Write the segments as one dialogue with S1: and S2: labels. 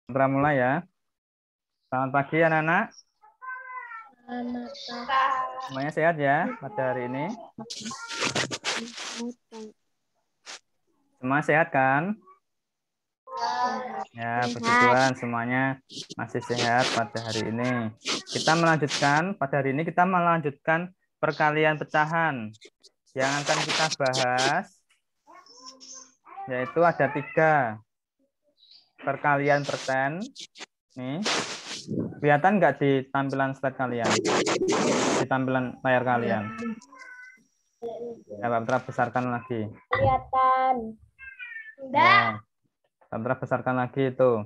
S1: Kita mulai ya. Selamat pagi anak-anak. Semuanya sehat ya pada hari ini? Semua sehat kan? Ya, puji Tuhan semuanya masih sehat pada hari ini. Pada hari ini kita melanjutkan perkalian pecahan. Yang akan kita bahas yaitu ada 3 perkalian persen. Nih, kelihatan nggak di tampilan slide kalian? Di tampilan layar kalian? Ya, Pak Putra besarkan lagi.
S2: Kelihatan.
S1: Ya, Pak Putra besarkan lagi itu.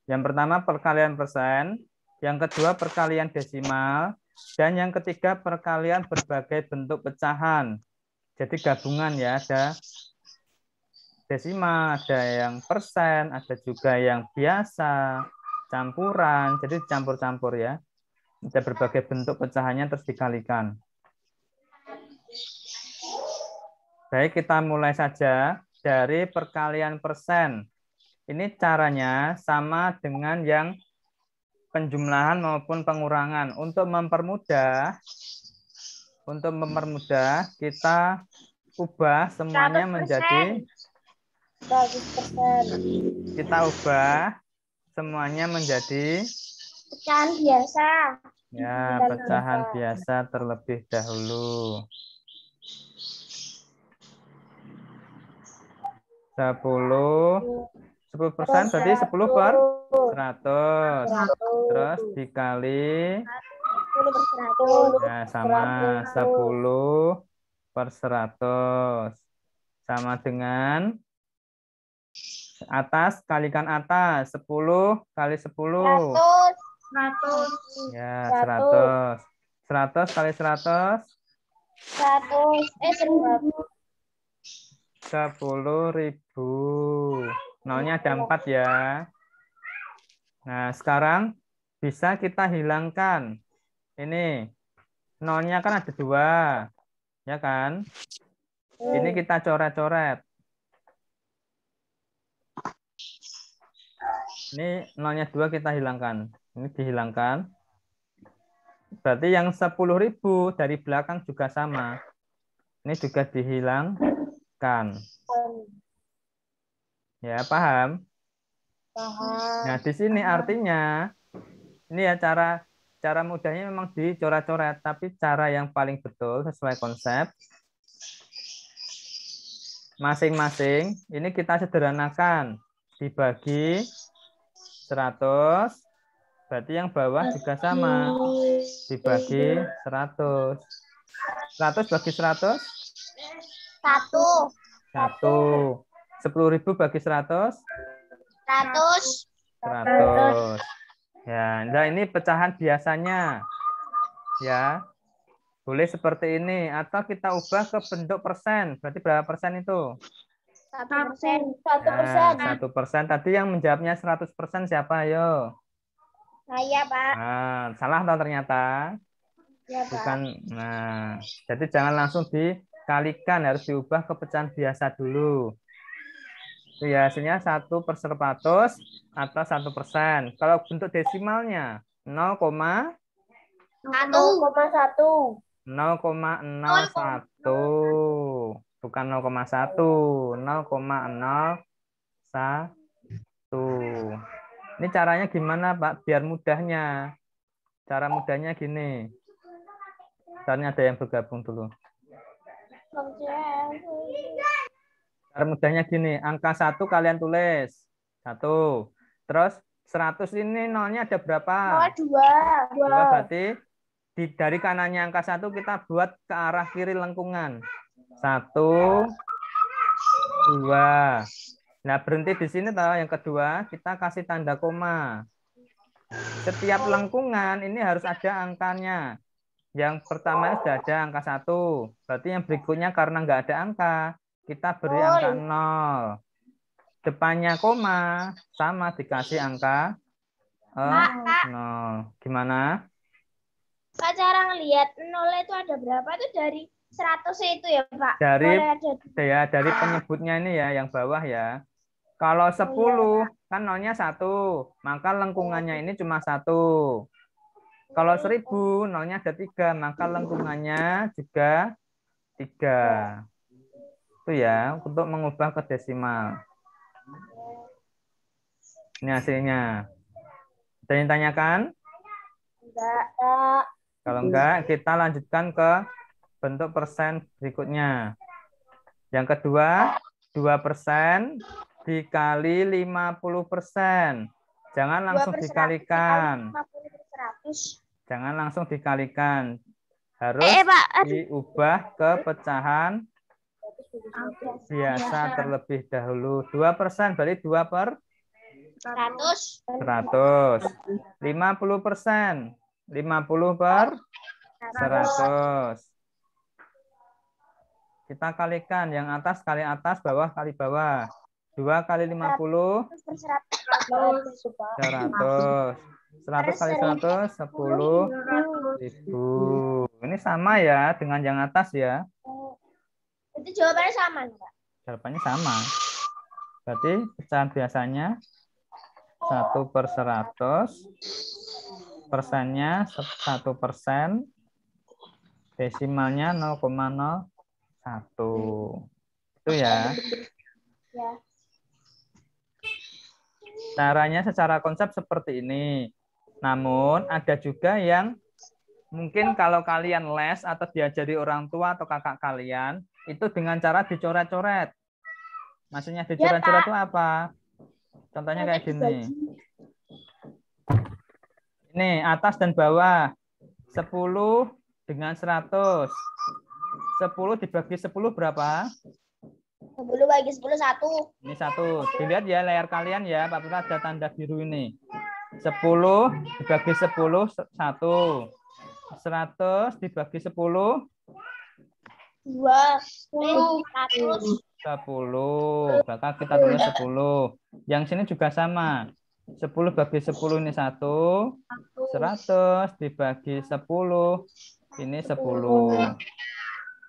S1: Yang pertama perkalian persen, yang kedua perkalian desimal, dan yang ketiga perkalian berbagai bentuk pecahan. Jadi gabungan ya, ada desimal, ada yang persen, ada juga yang biasa, campuran, jadi campur-campur ya. Ada berbagai bentuk pecahannya terus dikalikan. Baik, kita mulai saja dari perkalian persen. Ini caranya sama dengan yang penjumlahan maupun pengurangan. Untuk mempermudah kita ubah semuanya
S2: 100%.
S1: menjadi
S2: 100%.
S1: kita ubah semuanya menjadi
S2: Pecahan biasa.
S1: ya, pecahan biasa terlebih dahulu. 10% berarti 10 per 100. Terus dikali
S2: 10 per 100.
S1: ya, sama 10 per 100. Sama dengan atas kalikan atas. 10 kali 10.
S2: 100.
S1: Ya, 100. 100 kali 100. 10.000. Nolnya ada 4 ya. Nah, sekarang bisa kita hilangkan. Ini nolnya kan ada 2, ya kan? Ini kita coret-coret. Ini nolnya 2 kita hilangkan. Ini dihilangkan. Berarti yang 10.000 dari belakang juga sama. Ini juga dihilangkan. Ya, paham?
S2: Paham.
S1: Nah, di sini artinya ini ya cara mudahnya memang dicoret-coret, tapi cara yang paling betul sesuai konsep masing-masing ini kita sederhanakan, dibagi 100, berarti yang bawah juga sama, dibagi 100. 100 bagi 100?
S2: 1.
S1: 1. 10.000 bagi 100?
S2: 100.
S1: 100. Ya, nah ini pecahan biasanya. Ya, boleh seperti ini atau kita ubah ke bentuk persen. Berarti berapa persen itu?
S2: 1%.
S1: 1%. Tadi yang menjawabnya 100% siapa? Ayo.
S2: Saya, Pak.
S1: Nah, salah atau ternyata?
S2: Ya, Pak.
S1: Bukan. Nah, jadi jangan langsung dikalikan, harus diubah ke pecahan biasa dulu. Itu ya, hasilnya 1/100 atau 1%. Kalau bentuk desimalnya 0,1.
S2: 1,1.
S1: 0,01, bukan 0,1, 0,01. Ini caranya gimana, Pak? Biar mudahnya. Cara mudahnya gini. Caranya ada yang bergabung dulu. Cara mudahnya gini, angka 1 kalian tulis. 1. Terus 100 ini nolnya ada berapa?
S2: 2.
S1: 2 berarti dari kanannya angka 1 kita buat ke arah kiri lengkungan. 1, 2. Nah, berhenti di sini tahu yang kedua, kita kasih tanda koma. Setiap lengkungan ini harus ada angkanya. Yang pertama sudah ada angka 1. Berarti yang berikutnya karena nggak ada angka, kita beri angka 0. Depannya koma, sama dikasih angka 0. Gimana?
S2: Pak, cara ngelihat nol itu ada berapa tuh dari 100 itu ya, Pak?
S1: Dari penyebutnya ini ya, yang bawah ya. Kalau 10 kan nolnya 1, maka lengkungannya ini cuma 1. Kalau 1000 nolnya ada 3, maka lengkungannya juga 3. Itu ya untuk mengubah ke desimal. Ini hasilnya. Ada yang tanyakan?
S2: Enggak.
S1: Kalau enggak, kita lanjutkan ke bentuk persen berikutnya. Yang kedua, 2% dikali 50%. Jangan langsung
S2: 2/100
S1: dikalikan.
S2: dikali 50/100.
S1: Jangan langsung dikalikan. Harus
S2: Pak.
S1: diubah ke pecahan biasa terlebih dahulu. 2% berarti
S2: 100.
S1: 2/100. 50%. 50/100. Kita kalikan. Yang atas kali atas, bawah kali bawah. 2 kali 50, 100. 100 kali 100, 10.000. Ini sama ya dengan yang atas ya.
S2: Itu jawabannya sama, Pak.
S1: Jawabannya sama. Berarti pecahan biasanya 1/100. Persennya 1%. Desimalnya 0,01. Itu ya.
S2: Ya.
S1: Caranya secara konsep seperti ini. Namun ada juga yang mungkin kalau kalian les atau diajari orang tua atau kakak kalian, itu dengan cara dicoret-coret. Maksudnya dicoret-coret itu apa? Contohnya kayak gini. Ini atas dan bawah. 10 dengan 100. 10 dibagi 10 berapa?
S2: 10 bagi 10, 1.
S1: Ini 1. Dilihat ya layar kalian ya. Pak Putra ada tanda biru ini. 10 dibagi 10, 1. 100 dibagi 10,
S2: 2. 100.
S1: 10. Maka kita tulis 10. Yang sini juga sama. 10 bagi 10 ini 1. 100 dibagi 10 ini 10.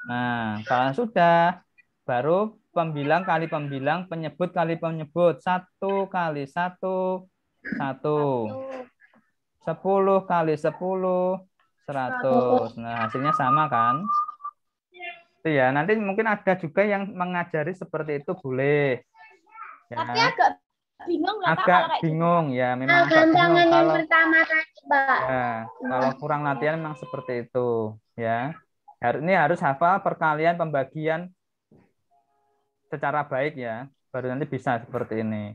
S1: Nah, kalau sudah, baru pembilang kali pembilang, penyebut kali penyebut. 1 kali 1, 1. 10 kali 10, 100. Nah, hasilnya sama kan? Itu ya, nanti mungkin ada juga yang mengajari seperti itu boleh. Ya.
S2: Tapi agak bingung nggak, Pak,
S1: Agak
S2: kalau kayak
S1: bingung ya, memang agak bingung
S2: gantangan yang
S1: kalau
S2: pertama tadi, Pak.
S1: ya, kalau kurang latihan memang seperti itu ya. Ini harus hafal perkalian pembagian secara baik ya, baru nanti bisa seperti ini.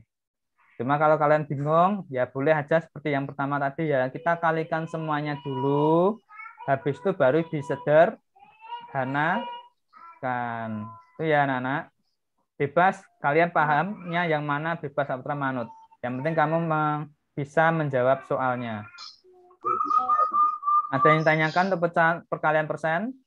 S1: Cuma kalau kalian bingung, ya boleh aja seperti yang pertama tadi ya. Kita kalikan semuanya dulu, habis itu baru disederhanakan. Itu ya anak-anak. Bebas, kalian pahamnya yang mana bebas Putra manut. Yang penting kamu bisa menjawab soalnya. Ada yang tanyakan untuk perkalian persen?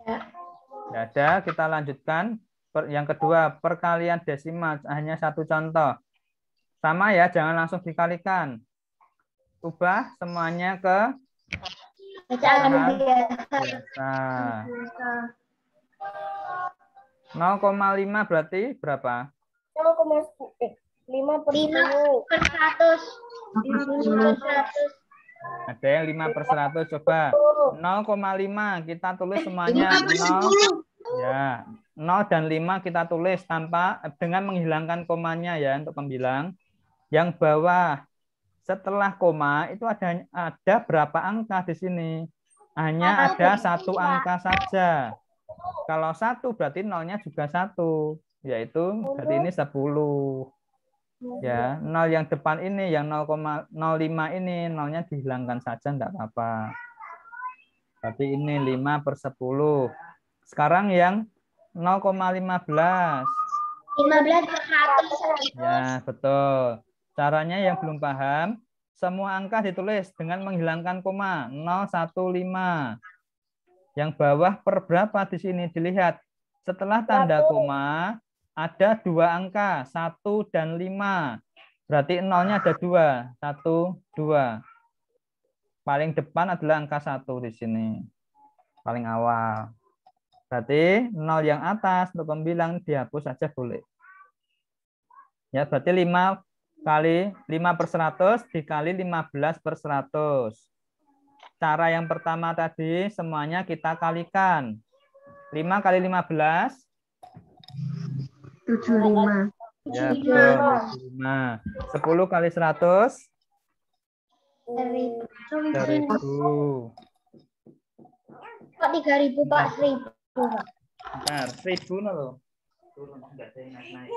S1: Tidak ada, kita lanjutkan. Yang kedua, perkalian desimal hanya satu contoh. Sama ya, jangan langsung dikalikan. Ubah semuanya ke pecahan biasa. 0,5 berarti berapa?
S2: 5/100.
S1: Ada yang 5/100, coba. 0,5 kita tulis semuanya 0. Ya, 0 dan 5 kita tulis tanpa dengan menghilangkan komanya ya untuk pembilang. Yang bawah setelah koma itu ada berapa angka di sini? Hanya ada satu angka saja. Kalau 1 berarti nolnya juga 1, yaitu berarti ini 10. Ya, 0 yang depan ini yang 0,05 ini nolnya dihilangkan saja enggak apa-apa. Tapi ini 5/10. Sekarang yang 0,15.
S2: 15/100.
S1: Ya, betul. Caranya yang belum paham, semua angka ditulis dengan menghilangkan koma. 015. Yang bawah per berapa di sini? Dilihat. Setelah tanda koma, ada 2 angka, 1 dan 5. Berarti nolnya ada 2. 1, 2. Paling depan adalah angka 1 di sini. Paling awal. Berarti 0 yang atas untuk pembilang dihapus saja boleh. Ya, berarti 5 per 100 dikali 15 per 100. Cara yang pertama tadi semuanya kita kalikan. 5 kali 15.
S3: 75.
S1: Ya, betul. 75. 10 kali 100. 1000.
S2: Kok 3.000 Pak? 1.000 Pak.
S1: Bentar, 1000 loh. Turun, enggak ada yang naik.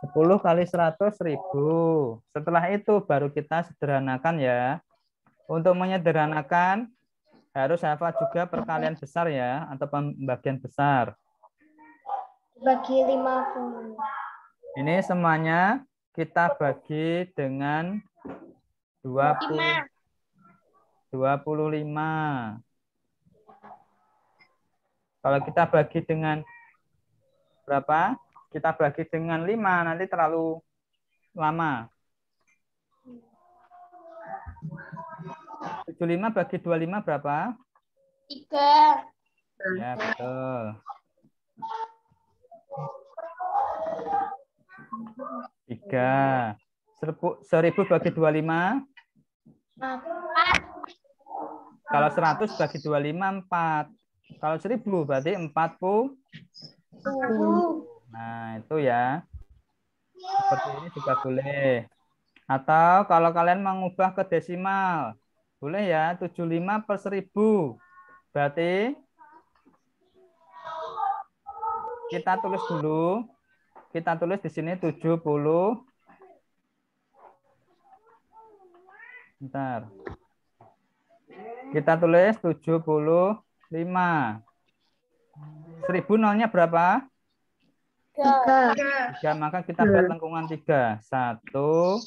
S1: 10 kali 100 1000. Setelah itu baru kita sederhanakan ya. Untuk menyederhanakan harus hafal juga perkalian besar ya, atau pembagian besar.
S2: Bagi 50.
S1: Ini semuanya kita bagi dengan 25. Kalau kita bagi dengan berapa? Kita bagi dengan 5, nanti terlalu lama. 75 bagi 25 berapa?
S2: 3.
S1: Ya, betul. 3. 1000 bagi 25.
S2: 4.
S1: Kalau 100 bagi 25, 4. Kalau 1000 berarti 40. Nah, itu ya. Seperti ini juga boleh. Atau kalau kalian mengubah ke desimal, boleh ya, 75 per 1000. Berarti kita tulis dulu. Kita tulis di sini 70. Bentar. Kita tulis 75. 1000 nolnya berapa?
S2: 3.
S1: 3, maka kita buat lengkungan 3. 1,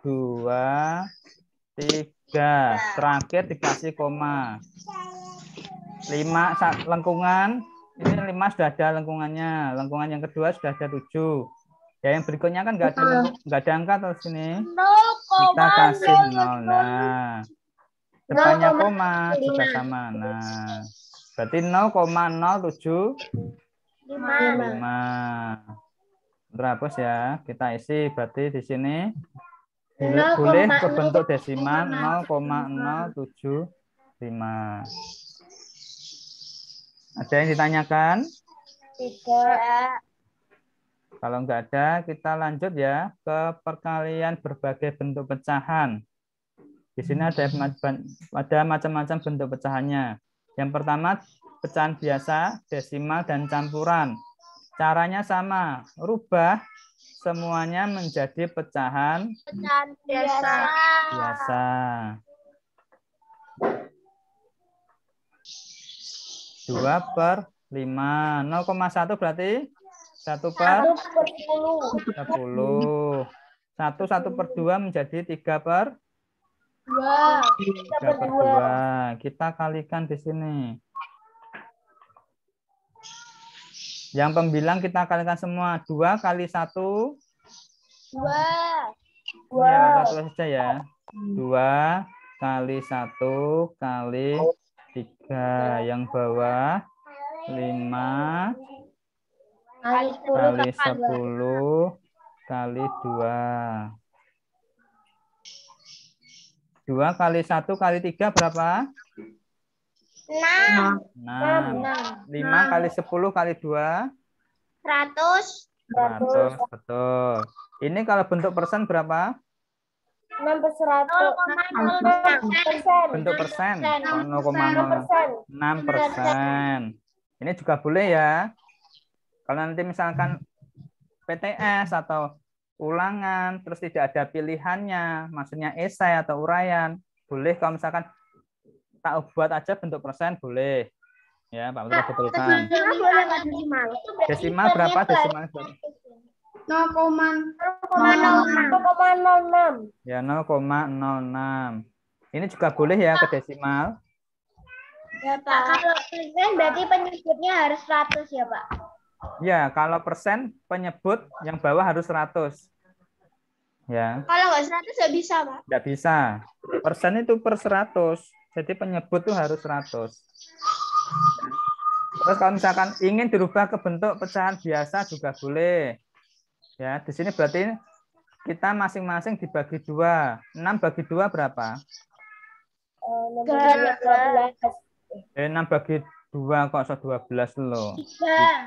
S1: 2, 3. Terakhir dikasih koma. 5 lengkungan. Ini 5 sudah ada lengkungannya. Lengkungan yang kedua sudah ada 7. Ya, yang berikutnya kan nggak ada angka terus sini. Kita kasih 0. Nah, depannya koma juga sama. Nah, berarti 0,075. Terhapus ya. Kita isi berarti di sini boleh berbentuk desimal 0,075. Ada yang ditanyakan?
S2: Tidak.
S1: Kalau nggak ada, kita lanjut ya ke perkalian berbagai bentuk pecahan. Di sini ada macam-macam bentuk pecahannya. Yang pertama, pecahan biasa, desimal, dan campuran. Caranya sama, rubah semuanya menjadi pecahan biasa. 2 per 5. 0,1 berarti 1 per 10. 1 per 2 menjadi 3 per 2. Kita kalikan di sini. Yang pembilang kita kalikan semua. 2 kali 1.
S2: 2.
S1: Ya, satu saja ya. 2 kali 1 kali 3. Yang bawah 5 kali 10 kali 2. 2 kali 1 kali 3 berapa?
S2: 6.
S1: 5 kali 10 kali 2.
S2: 100.
S1: 100, betul. Ini kalau bentuk persen berapa?
S2: 6 per 100.
S1: Bentuk persen. 0,06%. Ini juga boleh ya. Kalau nanti misalkan PTS atau ulangan, terus tidak ada pilihannya, maksudnya esai atau uraian, boleh kalau misalkan tak buat aja bentuk persen, boleh. Ya, Pak Putra betulkan. Desimal berapa? Desimal berapa?
S2: 0,06.
S1: Ya, 0,06. Ini juga boleh ya ke desimal.
S2: Ya, Pak. Kalau persen berarti penyebutnya harus 100 ya, Pak?
S1: Ya, kalau persen penyebut yang bawah harus 100. Ya.
S2: Kalau nggak 100 nggak bisa, Pak?
S1: Tidak bisa. Persen itu per 100. Jadi penyebut tuh harus 100. Terus kalau misalkan ingin dirubah ke bentuk pecahan biasa juga boleh. Ya, di sini berarti kita masing-masing dibagi 2. 6 bagi 2 berapa?
S2: 12.
S1: 6 bagi 2 kok 12 loh.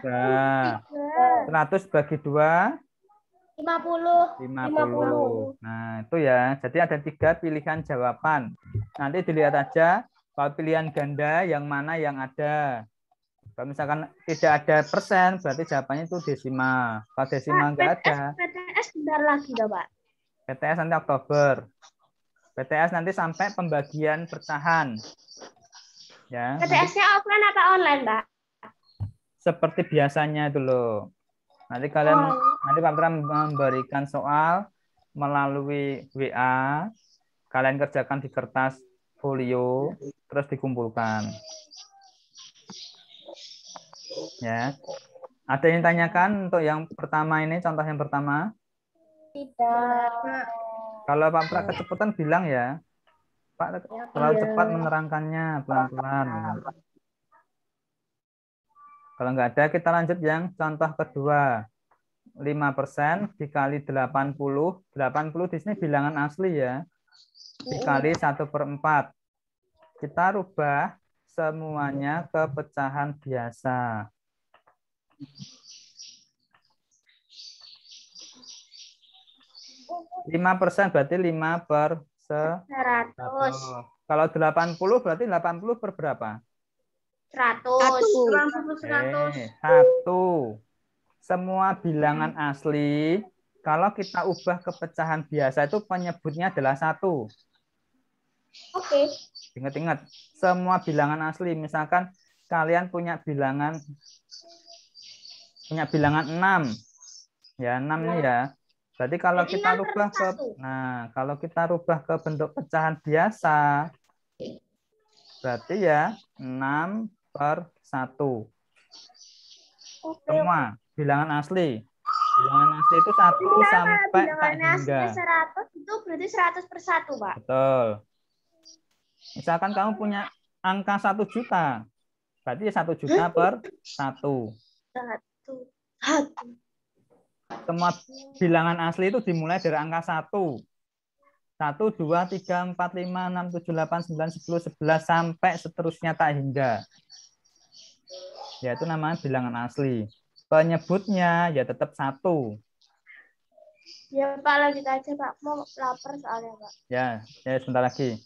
S2: 3.
S1: 3. 100 bagi 2.
S2: 50.
S1: 50. Nah, itu ya. Jadi ada 3 pilihan jawaban. Nanti dilihat aja kalau pilihan ganda yang mana yang ada. Kalau misalkan tidak ada persen, berarti jawabannya itu desimal. Kalau desimal nggak ada.
S2: PTS bentar lagi, Pak.
S1: PTS nanti Oktober. PTS nanti sampai pembagian pecahan. Ya.
S2: PTS-nya offline atau online, Mbak?
S1: Seperti biasanya dulu. Nanti nanti Pak Putra memberikan soal melalui WA. Kalian kerjakan di kertas folio, terus dikumpulkan. Ya. Ada yang tanyakan untuk yang pertama ini, contoh yang pertama?
S2: Tidak.
S1: Kalau Pak Putra kecepatan bilang ya. Pak, terlalu cepat menerangkannya, pelan-pelan. Kalau nggak ada, kita lanjut yang contoh kedua. 5% dikali 80. 80 di sini bilangan asli ya. Dikali 1/4. Kita rubah semuanya ke pecahan biasa. 5% berarti 5/100. Kalau 80 berarti 80 per berapa?
S2: 100.
S1: 1. Semua bilangan asli, kalau kita ubah ke pecahan biasa itu penyebutnya adalah 1.
S2: Oke.
S1: Ingat-ingat, semua bilangan asli. Misalkan kalian punya bilangan 6. Ya, 6 ini ya. Berarti kalau kita rubah ke kalau kita rubah ke bentuk pecahan biasa, berarti ya 6/1. Semua bilangan asli. Bilangan asli itu 1 sampai tak hingga.
S2: 100 itu berarti 100/1, Pak.
S1: Betul. Misalkan kamu punya angka 1 juta, berarti 1 juta per 1. Semua bilangan asli itu dimulai dari angka 1. 1, 2, 3, 4, 5, 6, 7, 8, 9, 10, 11, sampai seterusnya tak hingga. Ya, itu namanya bilangan asli. Penyebutnya ya tetap 1.
S2: Ya, Pak, lanjut aja, Pak. Mau lapar soalnya, Pak.
S1: Ya, sebentar lagi.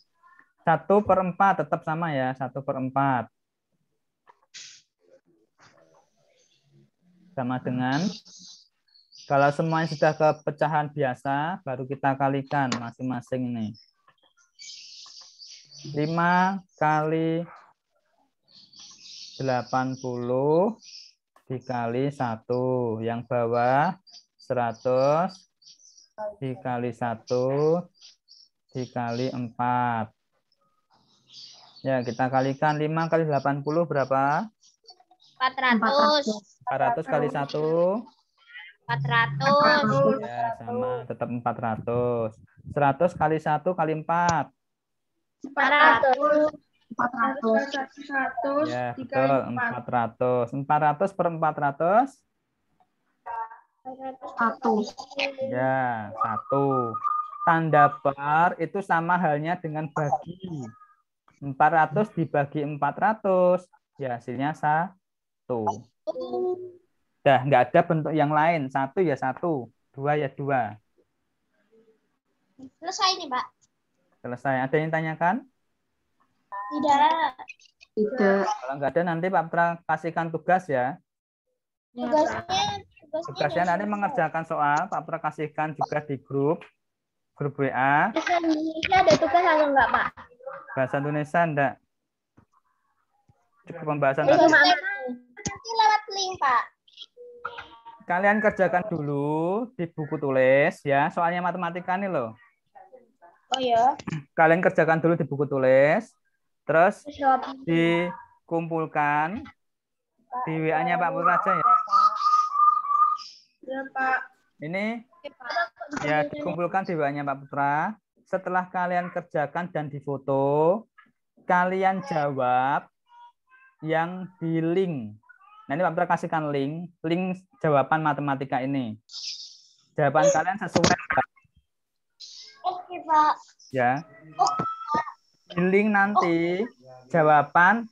S1: 1/4 tetap sama ya, 1/4. Sama dengan, kalau semuanya sudah ke pecahan biasa, baru kita kalikan masing-masing ini. 5 kali 80 dikali 1. Yang bawah 100 dikali 1 dikali 4. Ya, kita kalikan 5 kali 80 berapa?
S2: 400.
S1: 400 kali 1.
S2: 400.
S1: Ya, sama, tetap 400. 100 kali 1 kali 4.
S2: 400.
S3: 400.
S1: Ya, betul, 400. 400 per 400?
S3: 1.
S1: Ya, 1. Tanda per itu sama halnya dengan bagi. 400 dibagi 400, ya hasilnya 1. Dah, nggak ada bentuk yang lain. 1 ya 1, 2 ya 2.
S2: Selesai nih, Pak.
S1: Selesai. Ada yang tanyakan?
S2: Tidak.
S1: Kalau nggak ada nanti Pak Putra kasihkan tugas ya. Tugasnya nanti mengerjakan soal. Pak Putra kasihkan juga di grup WA.
S2: Bahasa Indonesia ada tugas atau enggak, Pak?
S1: Bahasa Indonesia enggak. Cukup pembahasan
S2: Nanti
S1: tadi.
S2: lewat link, Pak.
S1: Kalian kerjakan dulu di buku tulis ya. Soalnya matematika nih loh.
S2: Oh ya.
S1: Kalian kerjakan dulu di buku tulis. Terus dikumpulkan di WA-nya Pak Putra aja ya.
S3: Ya, Pak.
S1: Ini ya dikumpulkan di WA-nya Pak Putra. Setelah kalian kerjakan dan difoto, kalian jawab yang di link. Nah, ini Pak Putra kasihkan link jawaban matematika ini. Jawaban kalian sesuai.
S2: Oke, Pak.
S1: Ya. Di link nanti jawaban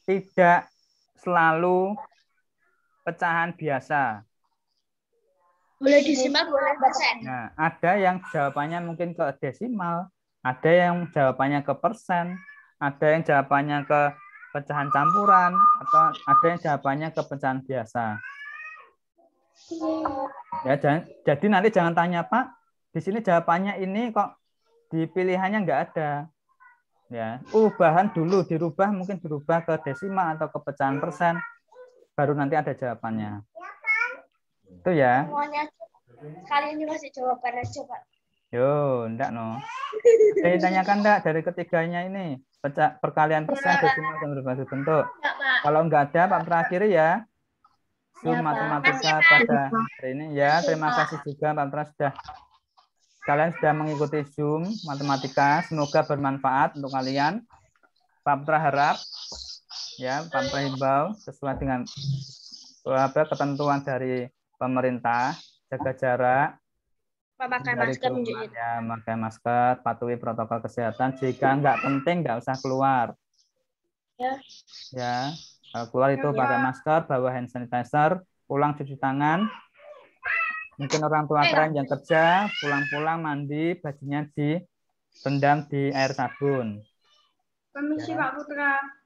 S1: tidak selalu pecahan biasa.
S2: Boleh disimak, boleh persen.
S1: Nah, ada yang jawabannya mungkin ke desimal, ada yang jawabannya ke persen, ada yang jawabannya ke pecahan campuran, atau ada yang jawabannya ke pecahan biasa. Ya, jadi nanti jangan tanya, Pak, di sini jawabannya ini kok di pilihannya nggak ada. Ya, bahan dulu dirubah, mungkin dirubah ke desimal atau ke pecahan persen, baru nanti ada jawabannya. Itu ya.
S2: Semuanya kali ini masih jawabannya coba.
S1: Yo, enggak no. Saya tanyakan enggak dari ketiganya ini perkalian persen, desimal dan berbagai bentuk.
S2: Ya, Pak.
S1: Kalau enggak ada, Pak terakhir ya. Zoom
S2: Ya, Pak.
S1: matematika
S2: Makasih, Pak.
S1: pada hari ini ya. Terima kasih juga Pak Pra kalian sudah mengikuti Zoom matematika. Semoga bermanfaat untuk kalian. Pak Putra harap ya, Pak Putra himbau sesuai dengan ketentuan dari pemerintah, jaga jarak,
S2: Pakai
S1: dari
S2: masker
S1: keluar, ya, pakai masker, patuhi protokol kesehatan. Jika nggak penting, nggak usah keluar.
S2: Ya.
S1: Ya, kalau keluar itu pakai masker, bawa hand sanitizer, pulang cuci tangan. Mungkin orang tua kalian yang kerja, pulang-pulang mandi, bajunya direndam di air sabun.
S2: Permisi, Pak Putra.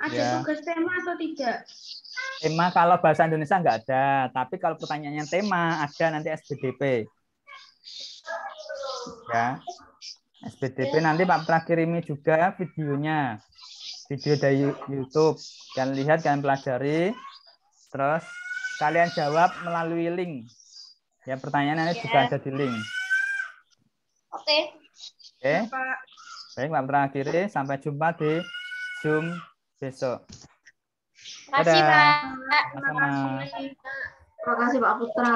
S2: Ada tugas tema atau tidak?
S1: Tema kalau bahasa Indonesia nggak ada, tapi kalau pertanyaannya tema ada nanti SBDP. Ya, SBDP nanti Pak Putra kirimi juga videonya, video dari YouTube. Kalian lihat, kalian pelajari, terus kalian jawab melalui link. Ya, pertanyaannya juga ada di link.
S2: Oke.
S1: Oke. Baik, Pak Putra akhiri. Sampai jumpa di Zoom besok.
S2: Terima kasih, Pak.
S1: Sama-sama.
S2: Terima kasih, Pak Putra.